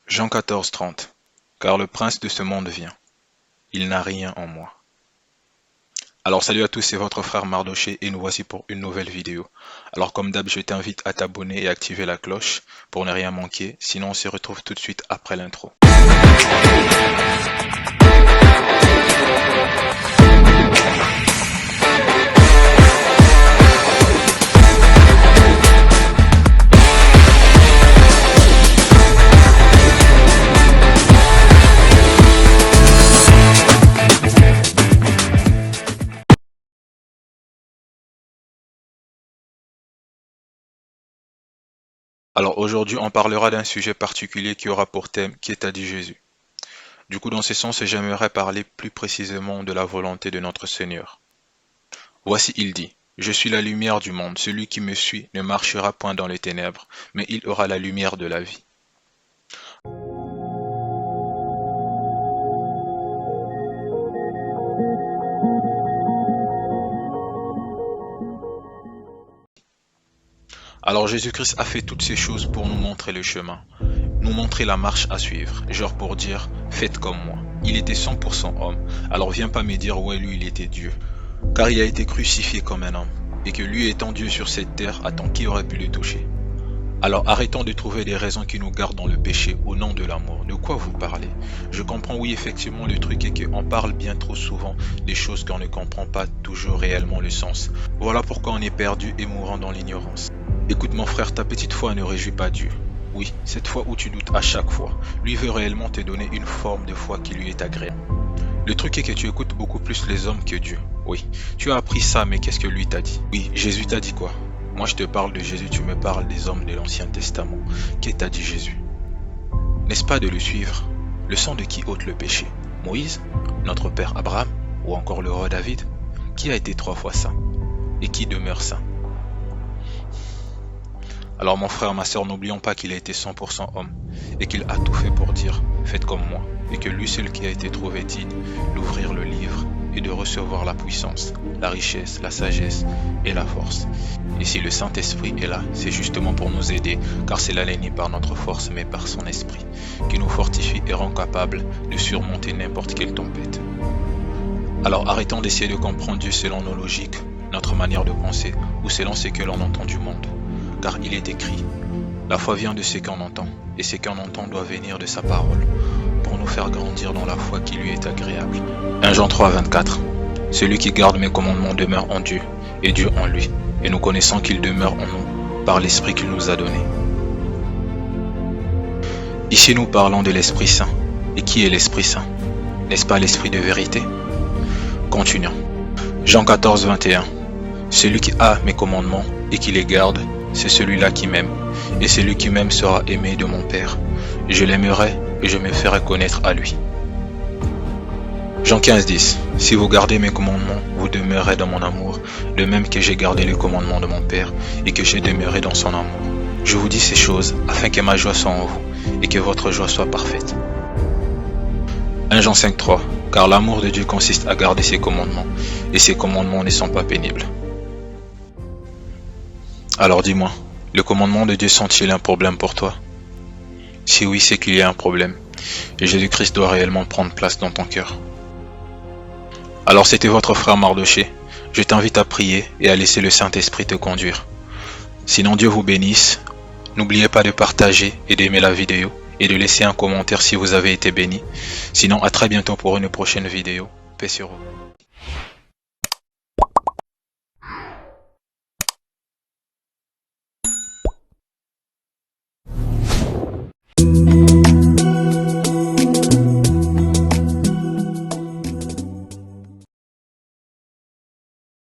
Jean 14:30. Car le prince de ce monde vient. Il n'a rien en moi. Alors salut à tous, c'est votre frère Mardoché et nous voici pour une nouvelle vidéo. Alors comme d'hab, je t'invite à t'abonner et activer la cloche pour ne rien manquer, sinon on se retrouve tout de suite après l'intro. Alors aujourd'hui, on parlera d'un sujet particulier qui aura pour thème « Qui t'a dit Jésus ?» Du coup, dans ce sens, j'aimerais parler plus précisément de la volonté de notre Seigneur. Voici, il dit, « Je suis la lumière du monde, celui qui me suit ne marchera point dans les ténèbres, mais il aura la lumière de la vie. » Alors Jésus-Christ a fait toutes ces choses pour nous montrer le chemin, nous montrer la marche à suivre, genre pour dire « faites comme moi ». Il était 100% homme, alors viens pas me dire « ouais lui il était Dieu ». Car il a été crucifié comme un homme, et que lui étant Dieu sur cette terre, attends qui aurait pu le toucher. Alors arrêtons de trouver des raisons qui nous gardent dans le péché au nom de l'amour. De quoi vous parlez? Je comprends, oui, effectivement, le truc est qu'on parle bien trop souvent des choses qu'on ne comprend pas toujours réellement le sens. Voilà pourquoi on est perdu et mourant dans l'ignorance. Écoute mon frère, ta petite foi ne réjouit pas Dieu. Oui, cette foi où tu doutes à chaque fois. Lui veut réellement te donner une forme de foi qui lui est agréable. Le truc est que tu écoutes beaucoup plus les hommes que Dieu. Oui, tu as appris ça, mais qu'est-ce que lui t'a dit? Oui, Jésus t'a dit quoi? Moi je te parle de Jésus, tu me parles des hommes de l'Ancien Testament. Qu'est-ce t'a dit Jésus? N'est-ce pas de le suivre? Le sang de qui ôte le péché? Moïse? Notre père Abraham? Ou encore le roi David? Qui a été 3 fois saint? Et qui demeure saint? Alors mon frère, ma soeur, n'oublions pas qu'il a été 100% homme et qu'il a tout fait pour dire « faites comme moi » et que lui seul qui a été trouvé digne d'ouvrir le livre et de recevoir la puissance, la richesse, la sagesse et la force. Et si le Saint-Esprit est là, c'est justement pour nous aider, car cela n'est ni par notre force mais par son esprit, qui nous fortifie et rend capable de surmonter n'importe quelle tempête. Alors arrêtons d'essayer de comprendre Dieu selon nos logiques, notre manière de penser ou selon ce que l'on entend du monde. Car il est écrit, la foi vient de ce qu'on entend, et ce qu'on entend doit venir de sa parole, pour nous faire grandir dans la foi qui lui est agréable. 1 Jean 3:24. Celui qui garde mes commandements demeure en Dieu, et Dieu en lui, et nous connaissons qu'il demeure en nous, par l'Esprit qu'il nous a donné. Ici nous parlons de l'Esprit Saint. Et qui est l'Esprit Saint? N'est-ce pas l'Esprit de vérité? Continuons. Jean 14:21. Celui qui a mes commandements et qui les garde, c'est celui-là qui m'aime, et celui qui m'aime sera aimé de mon Père. Je l'aimerai et je me ferai connaître à lui. Jean 15:10. Si vous gardez mes commandements, vous demeurerez dans mon amour, de même que j'ai gardé les commandements de mon Père, et que j'ai demeuré dans son amour. Je vous dis ces choses, afin que ma joie soit en vous, et que votre joie soit parfaite. 1 Jean 5:3. Car l'amour de Dieu consiste à garder ses commandements, et ses commandements ne sont pas pénibles. Alors dis-moi, le commandement de Dieu sont-ils un problème pour toi? Si oui, c'est qu'il y a un problème, et Jésus-Christ doit réellement prendre place dans ton cœur. Alors c'était votre frère Mardoché, je t'invite à prier et à laisser le Saint-Esprit te conduire. Sinon Dieu vous bénisse, n'oubliez pas de partager et d'aimer la vidéo, et de laisser un commentaire si vous avez été béni. Sinon à très bientôt pour une prochaine vidéo, paix sur vous.